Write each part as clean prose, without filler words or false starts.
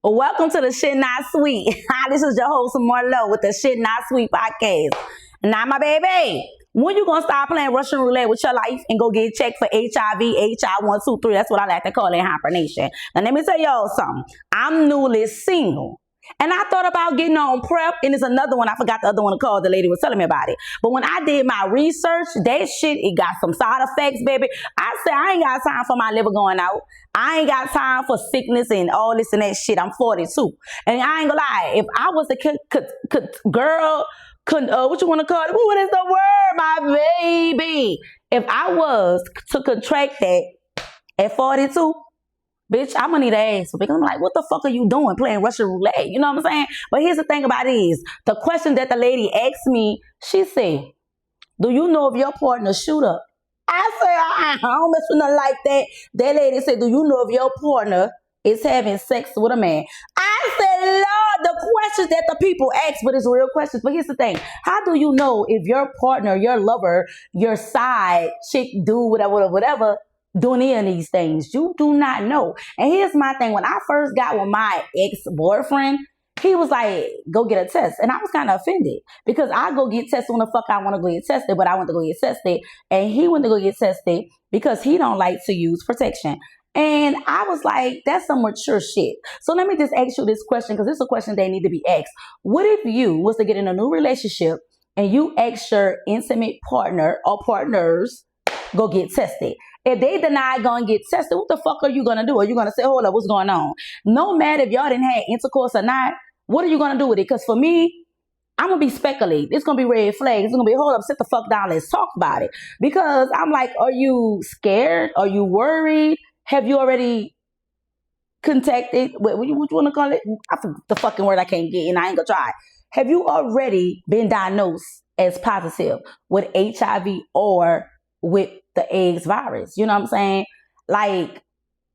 Welcome to the Shit Not Sweet. This is your host Marlo with the Shit Not Sweet podcast. Now, my baby, when you gonna start playing Russian roulette with your life and go get checked for HIV, HI123? That's what I like to call it in Hyper Nation. Now, let me tell y'all something. I'm newly single. And I thought about getting on PrEP, and there's another one. I forgot the other one to call. The lady was telling me about it. But when I did my research, that shit, it got some side effects, baby. I said, I ain't got time for my liver going out. I ain't got time for sickness and all this and that shit. I'm 42. And I ain't gonna lie, if I was a girl, what you want to call it? What is the word, my baby? If I was to contract that at 42, bitch, I'm gonna need an ass because I'm like, what the fuck are you doing playing Russian roulette? You know what I'm saying? But here's the thing about it is, the question that the lady asked me, she said, do you know if your partner shoot up? I said, I don't mess with nothing like that. That lady said, do you know if your partner is having sex with a man? I said, Lord, the questions that the people ask, but it's real questions. But here's the thing. How do you know if your partner, your lover, your side chick, dude, whatever, doing any of these things? You do not know. And here's my thing. When I first got with my ex-boyfriend, he was like, go get a test. And I was kind of offended because I go get tested when the fuck I want to go get tested, but I want to go get tested. And he went to go get tested because he don't like to use protection. And I was like, that's some mature shit. So let me just ask you this question, because this is a question they need to be asked. What if you was to get in a new relationship and you ask your intimate partner or partners, go get tested? If they deny going to get tested, what the fuck are you going to do? Are you going to say, hold up, what's going on? No matter if y'all didn't have intercourse or not, what are you going to do with it? Because for me, I'm going to be speculating. It's going to be red flags. It's going to be, hold up, sit the fuck down. Let's talk about it. Because I'm like, are you scared? Are you worried? Have you already contacted, what you want to call it? I forgot the fucking word I can't get, and I ain't going to try. Have you already been diagnosed as positive with HIV or with the AIDS virus? You know what I'm saying? Like,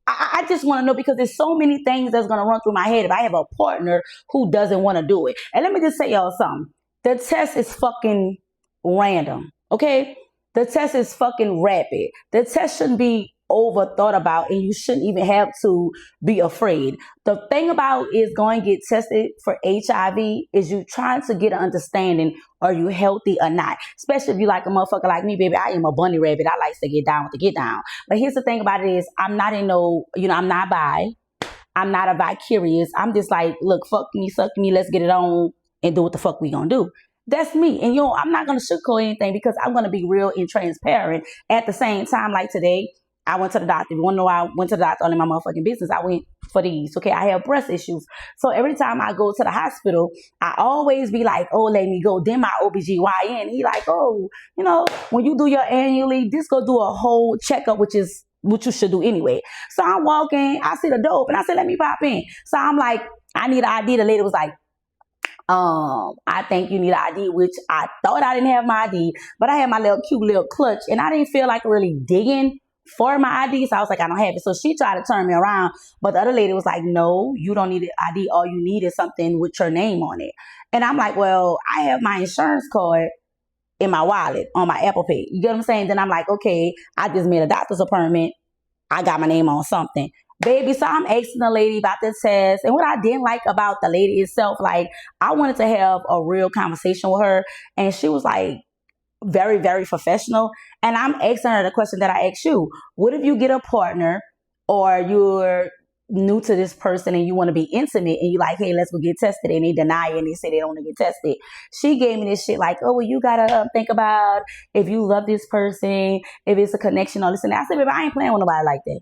I just want to know, because there's so many things that's going to run through my head if I have a partner who doesn't want to do it. And let me just say y'all something. The test is fucking random, okay? The test is fucking rapid. The test shouldn't be overthought about, and you shouldn't even have to be afraid. The thing about is going to get tested for HIV is you trying to get an understanding, are you healthy or not? Especially if you like a motherfucker like me, baby. I am a bunny rabbit. I like to get down with the get down. But here's the thing about it is, I'm not in no, I'm not bi. I'm not a vicarious. I'm just like, look, fuck me, suck me, let's get it on and do what the fuck we gonna do. That's me. And I'm not gonna sugarcoat anything because I'm gonna be real and transparent. At the same time, like today, I went to the doctor. If you want to know why I went to the doctor, all in my motherfucking business, I went for these. Okay, I have breast issues. So every time I go to the hospital, I always be like, oh, let me go. Then my OBGYN, he like, oh, when you do your annually, just go do a whole checkup, which is what you should do anyway. So I'm walking, I see the dope, and I said, let me pop in. So I'm like, I need an ID. The lady was like, I think you need an ID, which I thought I didn't have my ID, but I had my cute little clutch, and I didn't feel like really digging for my ID, so I was like, I don't have it. So she tried to turn me around, but the other lady was like, no, you don't need an ID. All you need is something with your name on it. And I'm like, well, I have my insurance card in my wallet on my Apple Pay. You get what I'm saying? Then I'm like, okay, I just made a doctor's appointment. I got my name on something. Baby, so I'm asking the lady about the test. And what I didn't like about the lady itself, like, I wanted to have a real conversation with her. And she was like, very, very professional. And I'm asking her the question that I asked you. What if you get a partner or you're new to this person and you want to be intimate and you like, hey, let's go get tested, and they deny it and they say they don't want to get tested? She gave me this shit like, oh, well, you got to think about if you love this person, if it's a connection or this and that. I said, baby, I ain't playing with nobody like that.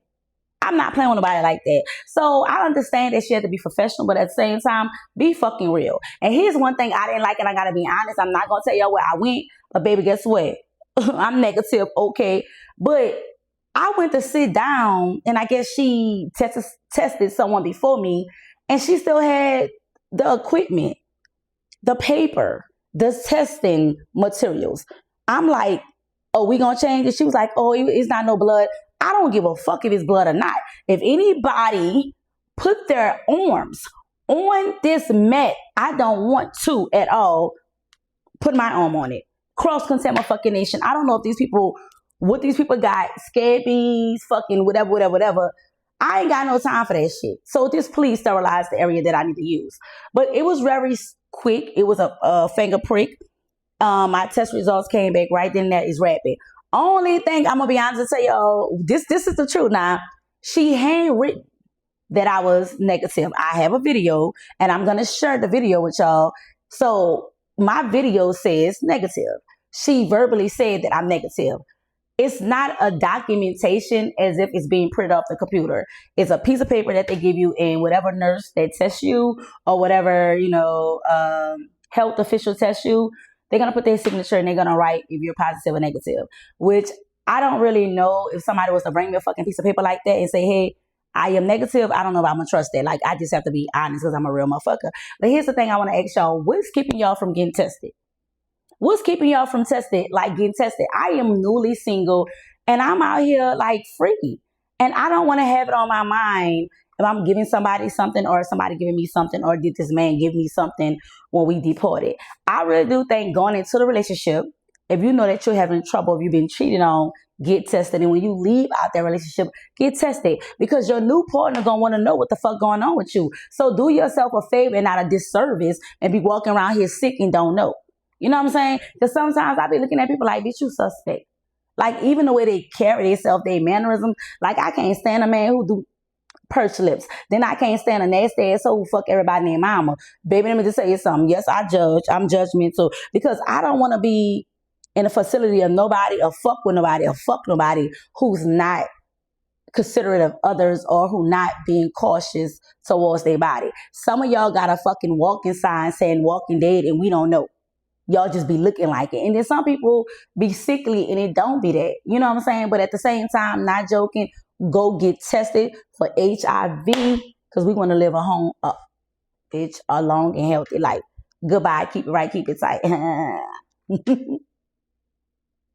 I'm not playing with nobody like that. So I understand that she had to be professional, but at the same time, be fucking real. And here's one thing I didn't like, and I got to be honest. I'm not going to tell y'all where I went, but baby, guess what? I'm negative, okay? But I went to sit down, and I guess she tested someone before me, and she still had the equipment, the paper, the testing materials. I'm like, oh, we going to change it? She was like, oh, it's not no blood. I don't give a fuck if it's blood or not. If anybody put their arms on this mat, I don't want to at all put my arm on it. Cross-contamination. I don't know if what these people got, scabies, fucking whatever. I ain't got no time for that shit. So just please sterilize the area that I need to use. But it was very quick. It was a finger prick. My test results came back right then. That is rapid. Only thing I'm gonna be honest and tell y'all, this is the truth now. She handwritten that I was negative. I have a video and I'm gonna share the video with y'all. So my video says negative. She verbally said that I'm negative. It's not a documentation as if it's being printed off the computer. It's a piece of paper that they give you, and whatever nurse that tests you or whatever, health official tests you, they're going to put their signature and they're going to write if you're positive or negative, which I don't really know if somebody was to bring me a fucking piece of paper like that and say, hey, I am negative. I don't know if I'm going to trust that. Like, I just have to be honest because I'm a real motherfucker. But here's the thing I want to ask y'all. What's keeping y'all from getting tested? What's keeping y'all from getting tested? I am newly single and I'm out here like free. And I don't want to have it on my mind if I'm giving somebody something or somebody giving me something or did this man give me something when we deported. I really do think going into the relationship, if you know that you're having trouble, if you've been cheated on, get tested. And when you leave out that relationship, get tested because your new partner going to want to know what the fuck going on with you. So do yourself a favor and not a disservice and be walking around here sick and don't know. You know what I'm saying? Because sometimes I be looking at people like, bitch, you suspect. Like, even the way they carry themselves, their mannerisms. Like, I can't stand a man who do purse lips. Then I can't stand a nasty asshole who fuck everybody named mama. Baby, let me just tell you something. Yes, I judge. I'm judgmental. Because I don't want to be in a facility of nobody or fuck with nobody or fuck nobody who's not considerate of others or who not being cautious towards their body. Some of y'all got a fucking walking sign saying walking dead and we don't know. Y'all just be looking like it. And then some people be sickly and it don't be that. You know what I'm saying? But at the same time, not joking, go get tested for HIV because we want to live a long and healthy life. Goodbye. Keep it right. Keep it tight.